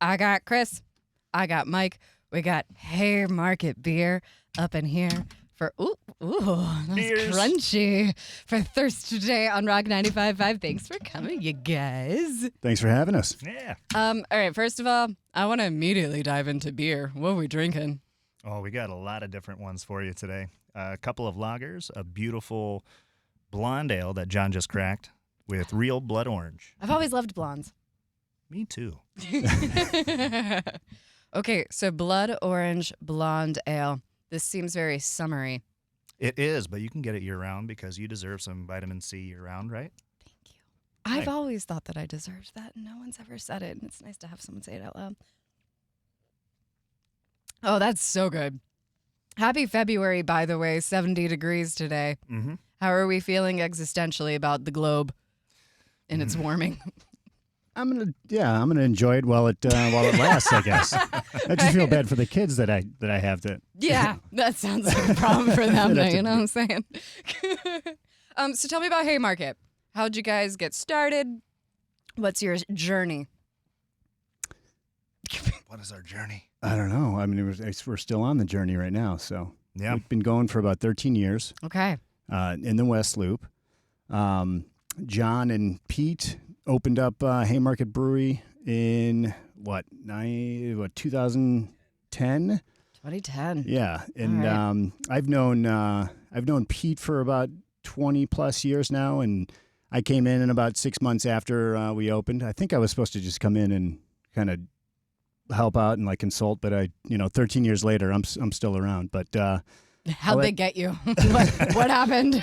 I got Chris. I got Mike. We got Haymarket beer up in here for that's Cheers. crunchy for THIRSTday on Rock 95.5. Thanks for coming, you guys. Thanks for having us. Yeah. All right, first of all, I want to immediately dive into beer. What are we drinking? Oh, we got a lot of different ones for you today. A couple of lagers, a beautiful blonde ale that John just cracked with real blood orange. I've always loved blondes. Me too. Okay, so blood orange blonde ale. This seems very summery. It is, but you can get it year-round because you deserve some vitamin C year-round, right? Thank you. I've Right. always thought that I deserved that, and no one's ever said it, and it's nice to have someone say it out loud. Oh, that's so good. Happy February, by the way. 70 degrees today. Mm-hmm. How are we feeling existentially about the globe and its warming? I'm gonna enjoy it while it lasts. I guess. I just feel bad for the kids that I have to. Yeah, that sounds like a problem for them, though, you know what I'm saying? So tell me about Haymarket. How'd you guys get started? What's your journey? What is our journey? I don't know. I mean, we're still on the journey right now. So Yeah. we've been going for about 13 years Okay. in the West Loop. John and Pete opened up Haymarket Brewery in 2010. 2010. Yeah, and All right. I've known Pete for about 20 plus years now, and I came in about 6 months after we opened. I think I was supposed to just come in and kind of help out and like consult, but 13 years later, I'm still around. But How'd they get you? what happened?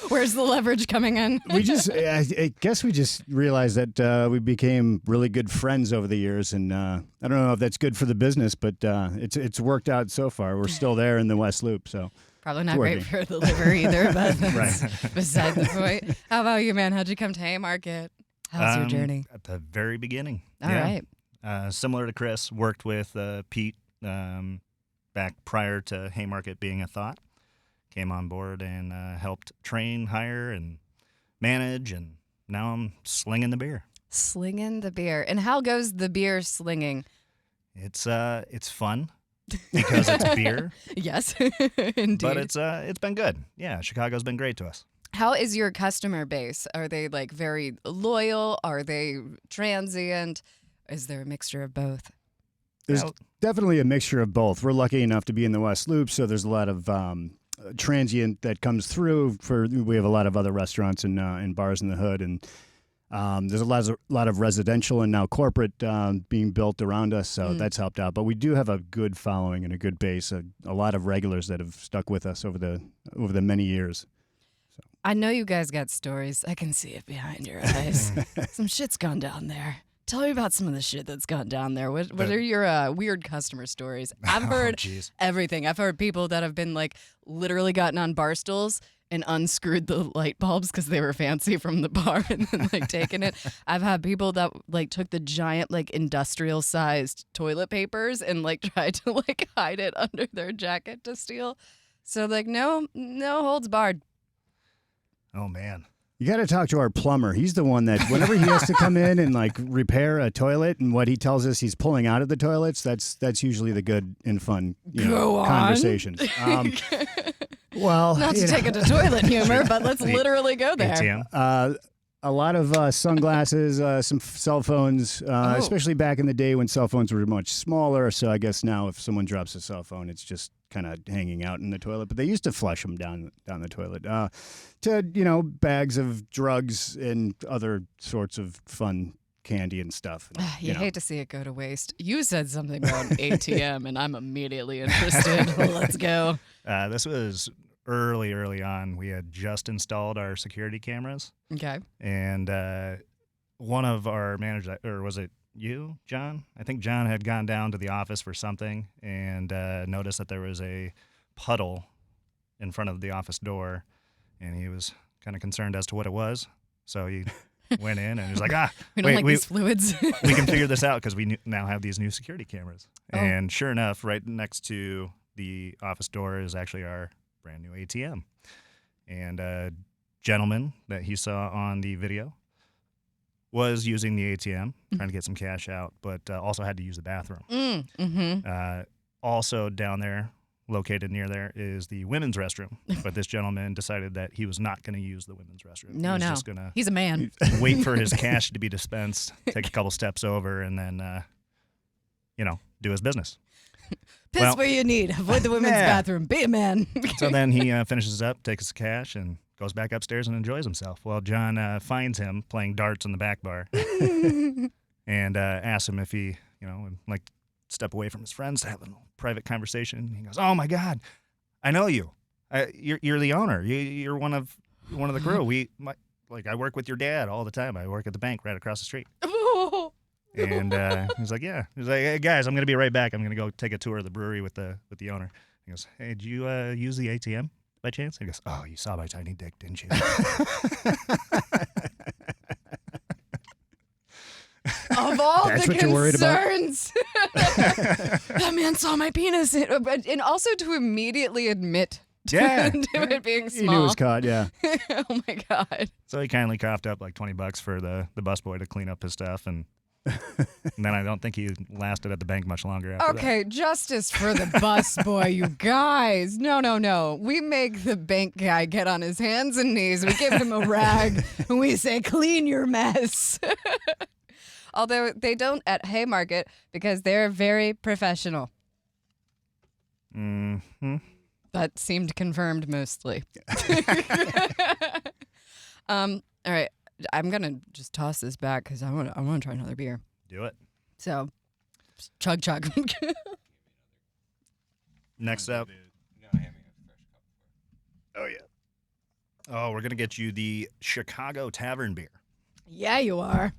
Where's the leverage coming in? I guess we just realized that we became really good friends over the years, and I don't know if that's good for the business, but it's worked out so far. We're still there in the West Loop, so. Probably not great for the liver either, but that's Right. beside the point. How about you, man? How'd you come to Haymarket? How's your journey? At the very beginning. All right. Similar to Chris, worked with Pete back prior to Haymarket being a thought. Came on board and helped train, hire, and manage, and now I'm slinging the beer. Slinging the beer. And how goes the beer slinging? It's fun because it's beer, Yes, indeed. but it's been good. Yeah, Chicago's been great to us. How is your customer base? Are they like very loyal? Are they transient? Is there a mixture of both? There's Well- definitely a mixture of both. We're lucky enough to be in the West Loop, so there's a lot of transient that comes through. We have a lot of other restaurants and bars in the hood, and there's a lot of residential and now corporate being built around us, so that's helped out. But we do have a good following and a good base, a lot of regulars that have stuck with us over the many years. I know you guys got stories. I can see it behind your eyes. Some shit's gone down there. Tell me about some of the shit that's gone down there. What are your weird customer stories? I've heard jeez. everything. I've heard people that have been like literally gotten on bar stools and unscrewed the light bulbs because they were fancy from the bar and then like taken it. I've had people that like took the giant like industrial sized toilet papers and like tried to like hide it under their jacket to steal. So like no holds barred. Oh man. You got to talk to our plumber. He's the one that whenever he has to come in and like repair a toilet, and what he tells us he's pulling out of the toilets, that's usually the good and fun Go on. conversations. Well, Not to take it to toilet humor, but let's literally go there. ATM. a lot of sunglasses, some cell phones, especially back in the day when cell phones were much smaller. So I guess now if someone drops a cell phone, it's just kind of hanging out in the toilet. But they used to flush them down the toilet. To bags of drugs and other sorts of fun candy and stuff. You hate to see it go to waste. You said something about ATM, and I'm immediately interested. Let's go. This was early on. We had just installed our security cameras, Okay. and one of our managers, or was it you, John? I think John had gone down to the office for something and noticed that there was a puddle in front of the office door, and he was kind of concerned as to what it was. So he went in and he was like, We don't like these fluids. we can figure this out because we now have these new security cameras. Oh. And sure enough, right next to the office door is actually our brand new ATM. And a gentleman that he saw on the video was using the ATM, trying to get some cash out, but also had to use the bathroom. Also down there, located near there, is the women's restroom. But this gentleman decided that he was not going to use the women's restroom. No, he was no. just going to He's a man. wait for his cash to be dispensed, take a couple steps over, and then, do his business. Piss where you need. Avoid the women's bathroom. Be a man. So then he finishes up, takes his cash, and goes back upstairs and enjoys himself. Well, John finds him playing darts in the back bar and asks him if he, would like to step away from his friends to have a private conversation. He goes, "Oh my God, I know you. You're the owner. You're one of the crew. I work with your dad all the time. I work at the bank right across the street." And he's like, "Yeah." He's like, "Hey guys, I'm gonna be right back. I'm gonna go take a tour of the brewery with the owner." He goes, "Hey, did you use the ATM by chance?" He goes, "Oh, you saw my tiny dick, didn't you?" Of all That's the what you're worried about? concerns, that man saw my penis, and also to immediately admit to, to it being small. He knew it was caught, yeah. Oh my God. So he kindly coughed up like $20 for the busboy to clean up his stuff, and then I don't think he lasted at the bank much longer after that. Okay, justice for the busboy, you guys. No. We make the bank guy get on his hands and knees. We give him a rag, and we say, "Clean your mess." Although they don't at Haymarket because they're very professional. Mm-hmm. That seemed confirmed mostly. All right. I'm going to just toss this back because I want to try another beer. Do it. So, chug. Next up. Oh, yeah. Oh, we're going to get you the Chicago Tavern beer. Yeah, you are.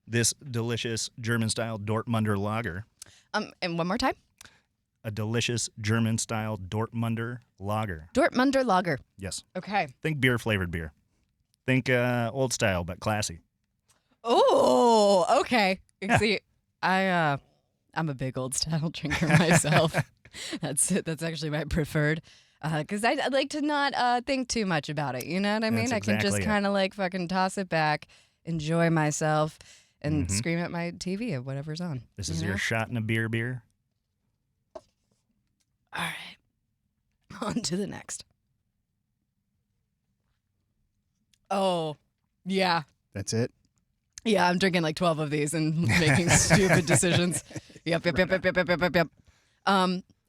This delicious German-style Dortmunder lager. And one more time. A delicious German-style Dortmunder lager. Dortmunder lager. Yes. Okay. Think beer-flavored beer. Think old style, but classy. Oh, okay. Yeah. See, I'm a big old style drinker myself. That's actually my preferred. Because I like to not think too much about it. You know what I mean? That's I can just exactly it. kind of like fucking toss it back, enjoy myself, and scream at my TV of whatever's on. This is you your know? shot in a beer. All right. On to the next. Oh, yeah. That's it? Yeah, I'm drinking like 12 of these and making stupid decisions. Yep.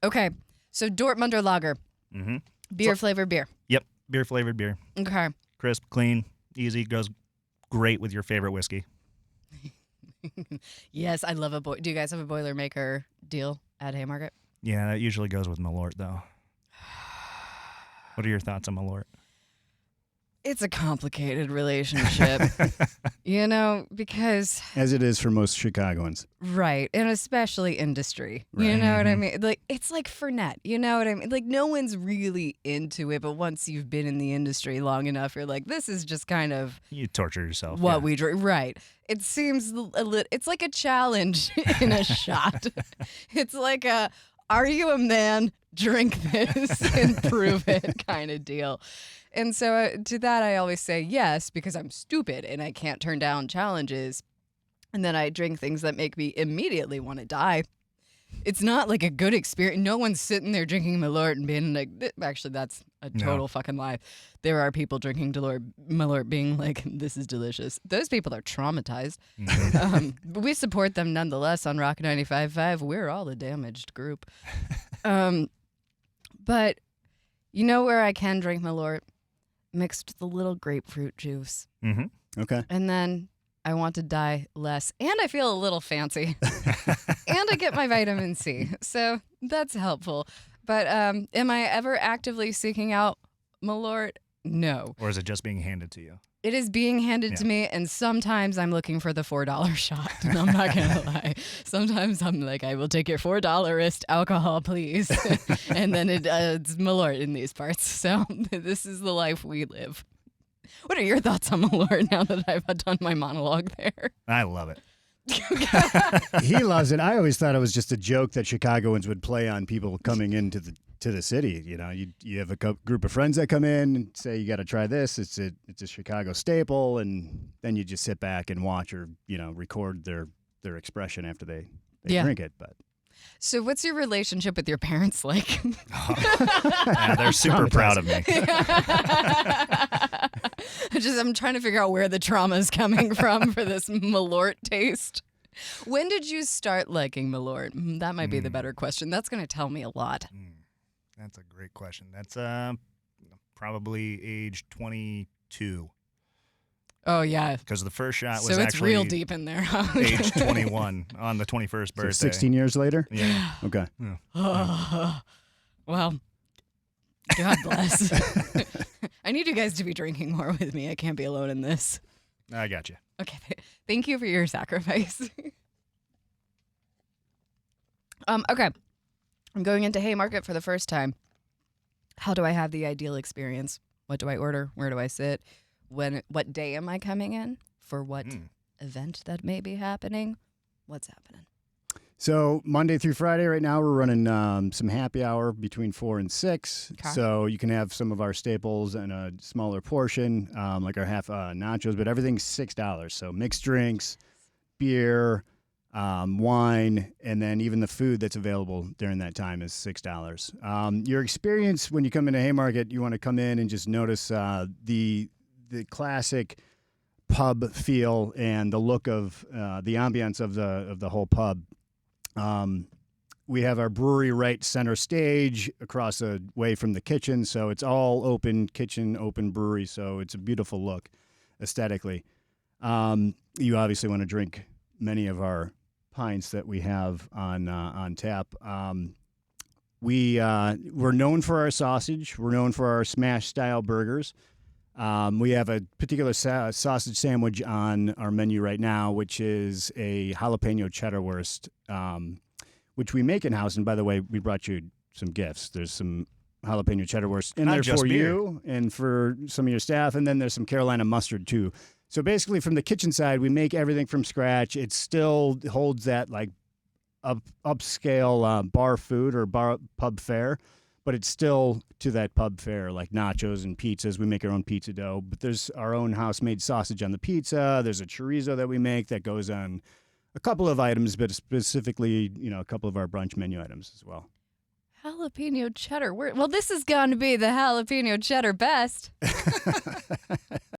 Okay, so Dortmunder lager. Mm-hmm. Beer-flavored beer. Yep, beer-flavored beer. Okay. Crisp, clean, easy, goes great with your favorite whiskey. Yes, I love do you guys have a Boilermaker deal at Haymarket? Yeah, that usually goes with Malort, though. What are your thoughts on Malort? It's a complicated relationship, because... As it is for most Chicagoans. Right, and especially industry. Right. You know what I mean? Like, it's like Fernet, you know what I mean? Like, no one's really into it, but once you've been in the industry long enough, you're like, this is just kind of... You torture yourself. What we drink. Right. It seems it's like a challenge in a shot. It's like are you a man? Drink this and prove it kind of deal. And so to that, I always say yes, because I'm stupid and I can't turn down challenges. And then I drink things that make me immediately want to die. It's not like a good experience. No one's sitting there drinking Malort and being like, actually, that's a total fucking lie. There are people drinking Malort being like, this is delicious. Those people are traumatized. But we support them nonetheless on Rock 95.5. We're all a damaged group. But you know where I can drink Malort? Mixed with a little grapefruit juice. Mm-hmm. Okay. And then I want to die less. And I feel a little fancy. And I get my vitamin C. So that's helpful. But am I ever actively seeking out Malort? No. Or is it just being handed to you? It is being handed to me, and sometimes I'm looking for the $4 shot. And I'm not going to lie. Sometimes I'm like, I will take your $4 alcohol, please. And then it's Malort in these parts. So this is the life we live. What are your thoughts on Malort now that I've done my monologue there? I love it. He loves it. I always thought it was just a joke that Chicagoans would play on people coming into the city. You know, you have a group of friends that come in and say you got to try this. It's a Chicago staple, and then you just sit back and watch or record their expression after they drink it. But So what's your relationship with your parents like? Yeah, they're super proud of me. I'm trying to figure out where the trauma is coming from for this Malort taste. When did you start liking Malort? That might be the better question. That's going to tell me a lot. That's a great question. That's probably age 22. Oh, yeah. Because the first shot was So it's actually real deep in there, huh? age 21 on the 21st birthday. So 16 years later? Yeah. Okay. Yeah. Well, God bless. I need you guys to be drinking more with me. I can't be alone in this. I got you. Okay. Thank you for your sacrifice. Okay. I'm going into Haymarket for the first time. How do I have the ideal experience? What do I order? Where do I sit? What day am I coming in? For what event that may be happening? What's happening? So Monday through Friday right now we're running some happy hour between 4 and 6. Okay. So you can have some of our staples in a smaller portion, like our half nachos, but everything's $6. So mixed drinks, beer, wine, and then even the food that's available during that time is $6. Your experience when you come into Haymarket, you want to come in and just notice the classic pub feel and the look of the ambiance of the whole pub. We have our brewery right center stage across the way from the kitchen, so it's all open kitchen, open brewery, so it's a beautiful look aesthetically. You obviously want to drink many of our pints that we have on tap. We're known for our sausage. We're known for our smash style burgers. We have a particular sausage sandwich on our menu right now, which is a jalapeno cheddar wurst, which we make in-house. And by the way, we brought you some gifts. There's some jalapeno cheddar wurst in there for you and for some of your staff. And then there's some Carolina mustard, too. So basically, from the kitchen side, we make everything from scratch. It still holds that like upscale bar food or pub fare. But it's still to that pub fare, like nachos and pizzas. We make our own pizza dough, but there's our own house-made sausage on the pizza. There's a chorizo that we make that goes on a couple of items, but specifically, a couple of our brunch menu items as well. Jalapeno cheddar. Well, this is going to be the jalapeno cheddar best.